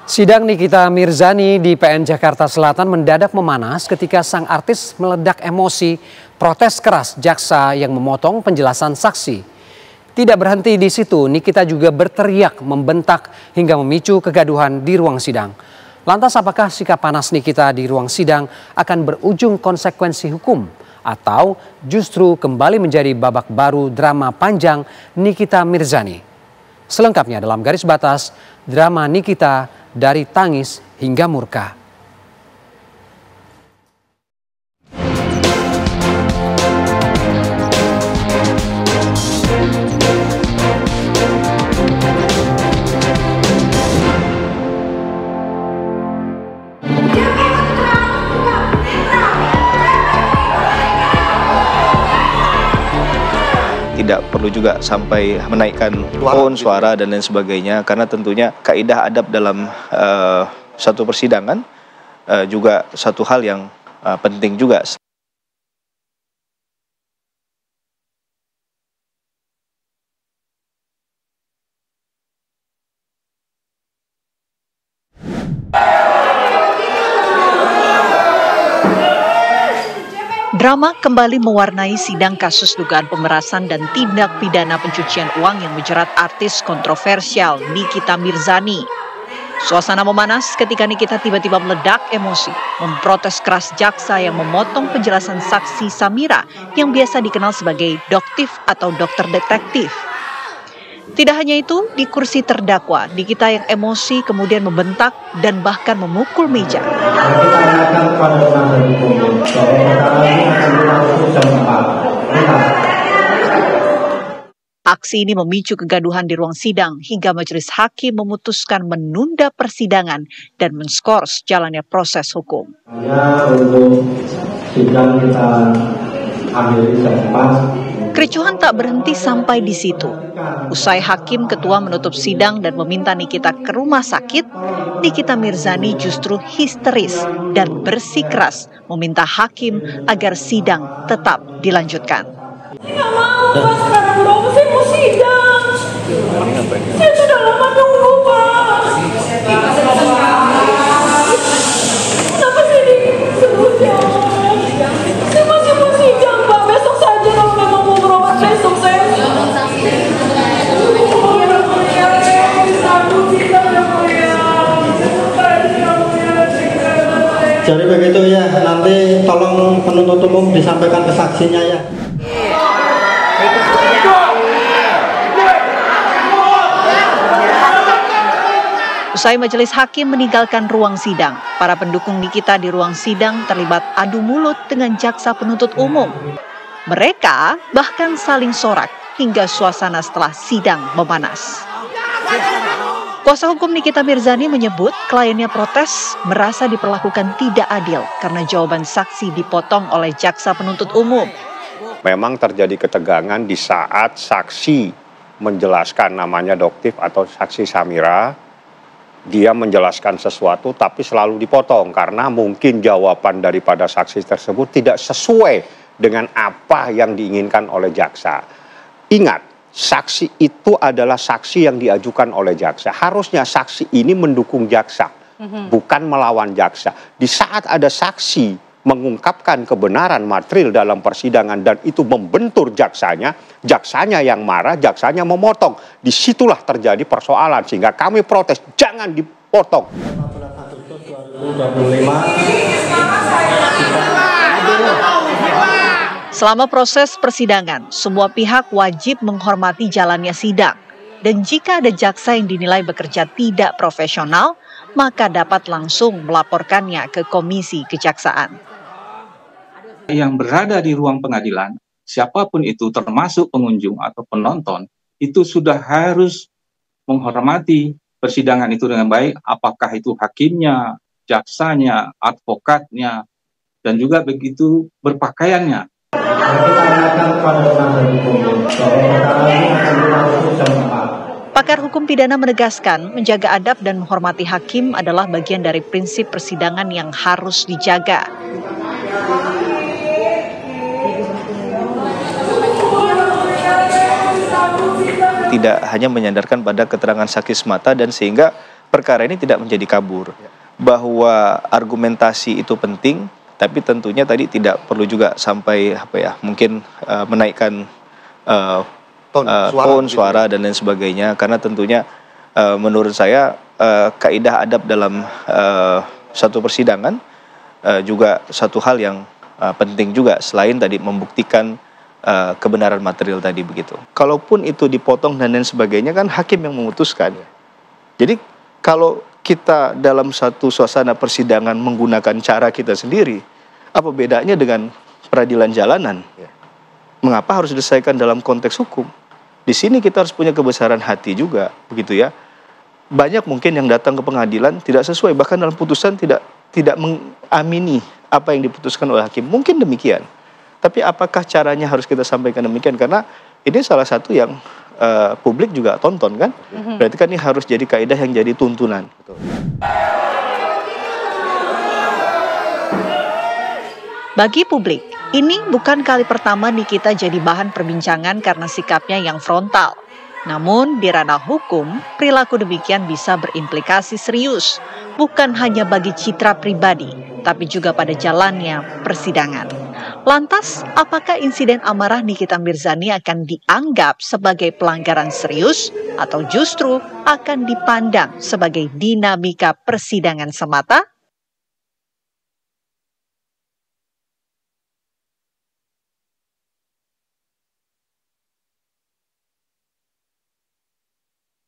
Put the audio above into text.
Sidang Nikita Mirzani di PN Jakarta Selatan mendadak memanas ketika sang artis meledak emosi protes keras jaksa yang memotong penjelasan saksi. Tidak berhenti di situ, Nikita juga berteriak, membentak hingga memicu kegaduhan di ruang sidang. Lantas apakah sikap panas Nikita di ruang sidang akan berujung konsekuensi hukum? Atau justru kembali menjadi babak baru drama panjang Nikita Mirzani? Selengkapnya dalam Garis Batas, drama Nikita dari tangis hingga murka. Tidak perlu juga sampai menaikkan tone, suara dan lain sebagainya, karena tentunya kaidah adab dalam satu persidangan juga satu hal yang penting juga. Drama kembali mewarnai sidang kasus dugaan pemerasan dan tindak pidana pencucian uang yang menjerat artis kontroversial Nikita Mirzani. Suasana memanas ketika Nikita tiba-tiba meledak emosi, memprotes keras jaksa yang memotong penjelasan saksi Samira yang biasa dikenal sebagai doktif atau dokter detektif. Tidak hanya itu, di kursi terdakwa, Nikita yang emosi kemudian membentak dan bahkan memukul meja. Aksi ini memicu kegaduhan di ruang sidang hingga majelis hakim memutuskan menunda persidangan dan menskors jalannya proses hukum. Untuk sidang kita ambil cepat. Kericuhan tak berhenti sampai di situ. Usai hakim ketua menutup sidang dan meminta Nikita ke rumah sakit, Nikita Mirzani justru histeris dan bersikeras meminta hakim agar sidang tetap dilanjutkan. Saya nggak mau, Pak. Sekarang berapa saya mau sidang. Saya sudah lama nunggu, Pak. Kenapa saya disuruh saya masih mau sidang, Pak. Besok saja kalau memang mau berobat besok saya. Jadi begitu ya, nanti tolong penuntut umum disampaikan ke saksinya ya. Usai majelis hakim meninggalkan ruang sidang, para pendukung Nikita di ruang sidang terlibat adu mulut dengan jaksa penuntut umum. Mereka bahkan saling sorak hingga suasana setelah sidang memanas. Kuasa hukum Nikita Mirzani menyebut kliennya protes merasa diperlakukan tidak adil karena jawaban saksi dipotong oleh jaksa penuntut umum. Memang terjadi ketegangan di saat saksi menjelaskan, namanya doktif atau saksi Samira. Dia menjelaskan sesuatu tapi selalu dipotong karena mungkin jawaban daripada saksi tersebut tidak sesuai dengan apa yang diinginkan oleh jaksa. Ingat, saksi itu adalah saksi yang diajukan oleh jaksa. Harusnya saksi ini mendukung jaksa, bukan melawan jaksa. Di saat ada saksi mengungkapkan kebenaran material dalam persidangan dan itu membentur jaksanya, jaksanya yang marah, jaksanya memotong. Disitulah terjadi persoalan sehingga kami protes, jangan dipotong. Selama proses persidangan, semua pihak wajib menghormati jalannya sidang. Dan jika ada jaksa yang dinilai bekerja tidak profesional, maka dapat langsung melaporkannya ke Komisi Kejaksaan. Yang berada di ruang pengadilan, siapapun itu termasuk pengunjung atau penonton, itu sudah harus menghormati persidangan itu dengan baik, apakah itu hakimnya, jaksanya, advokatnya, dan juga begitu berpakaiannya. Pakar hukum pidana menegaskan menjaga adab dan menghormati hakim adalah bagian dari prinsip persidangan yang harus dijaga. tidak hanya menyandarkan pada keterangan saksi semata, dan sehingga perkara ini tidak menjadi kabur. Bahwa argumentasi itu penting, tapi tentunya tadi tidak perlu juga sampai mungkin menaikkan tone suara dan lain sebagainya, karena tentunya menurut saya kaidah adab dalam satu persidangan juga satu hal yang penting juga selain tadi membuktikan kebenaran material tadi begitu. Kalaupun itu dipotong dan lain sebagainya kan hakim yang memutuskan. Jadi kalau kita dalam satu suasana persidangan menggunakan cara kita sendiri, apa bedanya dengan peradilan jalanan? Mengapa harus diselesaikan dalam konteks hukum? Di sini kita harus punya kebesaran hati juga, begitu ya. Banyak mungkin yang datang ke pengadilan tidak sesuai, bahkan dalam putusan tidak mengamini apa yang diputuskan oleh hakim. Mungkin demikian. Tapi apakah caranya harus kita sampaikan demikian? Karena ini salah satu yang publik juga tonton kan. Berarti kan ini harus jadi kaidah yang jadi tuntunan. Bagi publik, ini bukan kali pertama Nikita jadi bahan perbincangan karena sikapnya yang frontal. Namun di ranah hukum, perilaku demikian bisa berimplikasi serius, bukan hanya bagi citra pribadi, tapi juga pada jalannya persidangan. Lantas, apakah insiden amarah Nikita Mirzani akan dianggap sebagai pelanggaran serius atau justru akan dipandang sebagai dinamika persidangan semata?